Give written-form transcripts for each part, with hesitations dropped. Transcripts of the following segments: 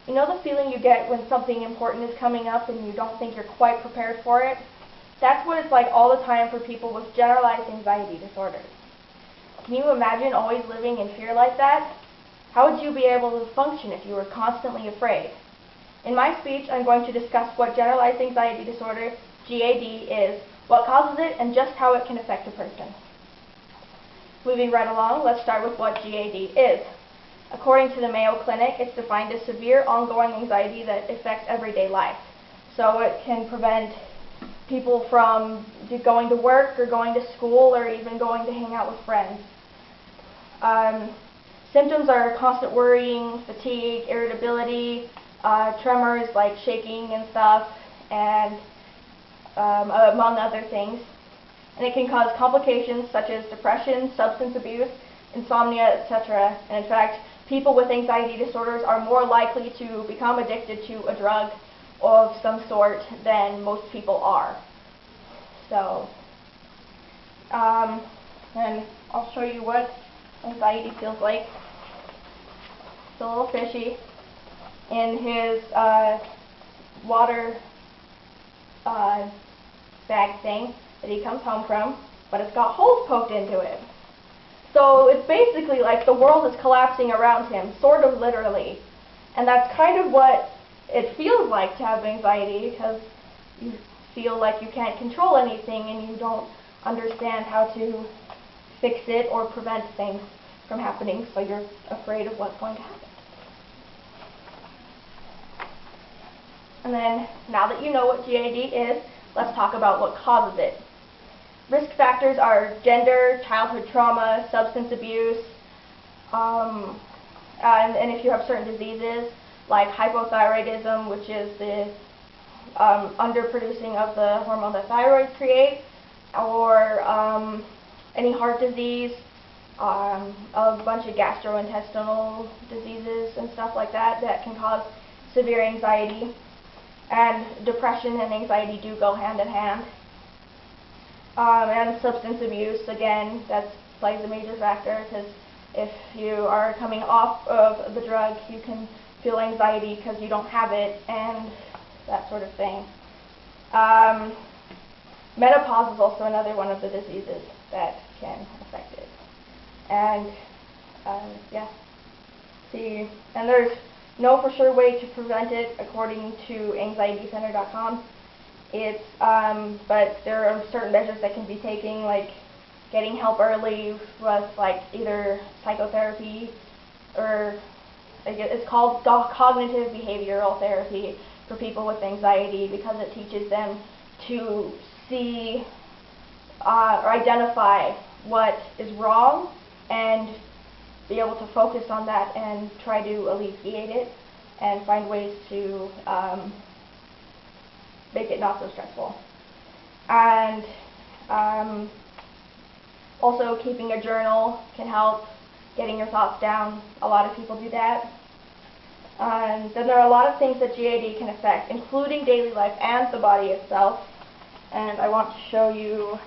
You know the feeling you get when something important is coming up and you don't think you're quite prepared for it? That's what it's like all the time for people with generalized anxiety disorders. Can you imagine always living in fear like that? How would you be able to function if you were constantly afraid? In my speech, I'm going to discuss what generalized anxiety disorder, GAD, is, what causes it, and just how it can affect a person. Moving right along, let's start with what GAD is. According to the Mayo Clinic, it's defined as severe ongoing anxiety that affects everyday life. So it can prevent people from going to work or going to school or even going to hang out with friends. Symptoms are constant worrying, fatigue, irritability, tremors like shaking and stuff, and among other things. And it can cause complications such as depression, substance abuse, insomnia, etc. And in fact, people with anxiety disorders are more likely to become addicted to a drug of some sort than most people are. So, and I'll show you what anxiety feels like. It's a little fishy in his water bag thing that he comes home from, but it's got holes poked into it. So it's basically like the world is collapsing around him, sort of literally. And that's kind of what it feels like to have anxiety, because you feel like you can't control anything and you don't understand how to fix it or prevent things from happening, so you're afraid of what's going to happen. And then, now that you know what GAD is, let's talk about what causes it. Risk factors are gender, childhood trauma, substance abuse, and if you have certain diseases like hypothyroidism, which is the underproducing of the hormone that thyroid creates, or any heart disease, a bunch of gastrointestinal diseases and stuff like that that can cause severe anxiety. And depression and anxiety do go hand in hand. And substance abuse, again, that plays a major factor, because if you are coming off of the drug, you can feel anxiety because you don't have it, and that sort of thing. Menopause is also another one of the diseases that can affect it. And yeah, see, and there's no for sure way to prevent it according to anxietycenter.com. It's, but there are certain measures that can be taken, like getting help early with like either psychotherapy or it's called cognitive behavioral therapy for people with anxiety, because it teaches them to see or identify what is wrong and be able to focus on that and try to alleviate it and find ways to make it not so stressful. And also keeping a journal can help getting your thoughts down. A lot of people do that. And then there are a lot of things that GAD can affect, including daily life and the body itself. And I want to show you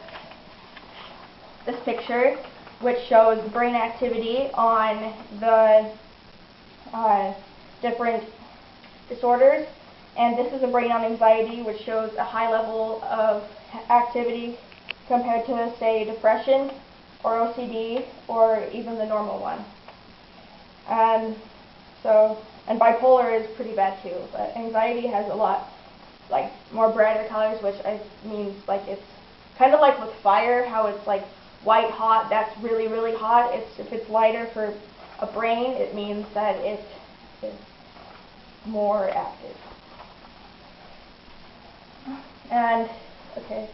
this picture, which shows brain activity on the different disorders. And this is a brain on anxiety, which shows a high level of activity compared to, say, depression or OCD or even the normal one. And bipolar is pretty bad too, but anxiety has a lot, like, more brighter colors, which means like it's kind of like with fire, how it's like white hot, that's really, really hot. If it's lighter for a brain, it means that it is more active. And, okay,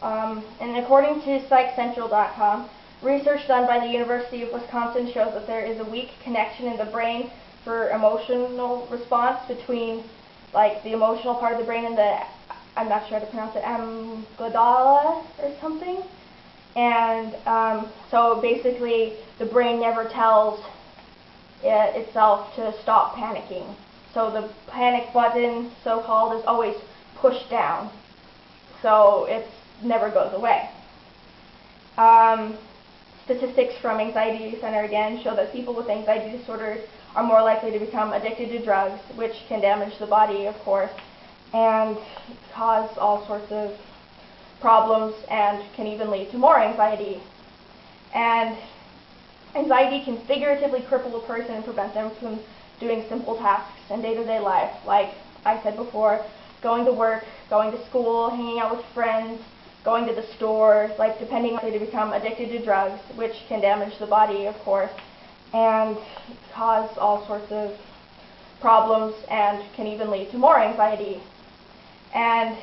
and according to PsychCentral.com, research done by the University of Wisconsin shows that there is a weak connection in the brain for emotional response between, like, the emotional part of the brain and the, I'm not sure how to pronounce it, amygdala or something. And so basically the brain never tells itself to stop panicking. So the panic button, so-called, is always pushed down. So it never goes away. Statistics from Anxiety Center again show that people with anxiety disorders are more likely to become addicted to drugs, which can damage the body, of course, and cause all sorts of problems and can even lead to more anxiety. And anxiety can figuratively cripple a person and prevent them from doing simple tasks in day-to-day life, like I said before, going to work, going to school, hanging out with friends, going to the store, like depending on to become addicted to drugs, which can damage the body, of course, and cause all sorts of problems and can even lead to more anxiety. And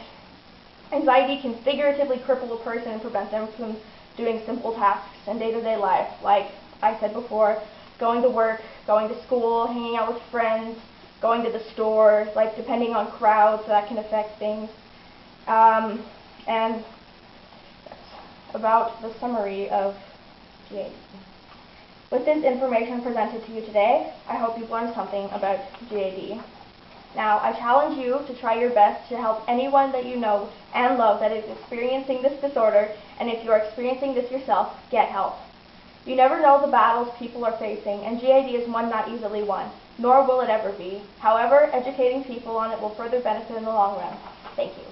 anxiety can figuratively cripple a person and prevent them from doing simple tasks in day-to-day life, like I said before, going to work, going to school, hanging out with friends, going to the store, like depending on crowds, that can affect things. And that's about the summary of GAD. With this information presented to you today, I hope you've learned something about GAD. Now, I challenge you to try your best to help anyone that you know and love that is experiencing this disorder, and if you are experiencing this yourself, get help. You never know the battles people are facing, and GAD is one not easily won, nor will it ever be. However, educating people on it will further benefit in the long run. Thank you.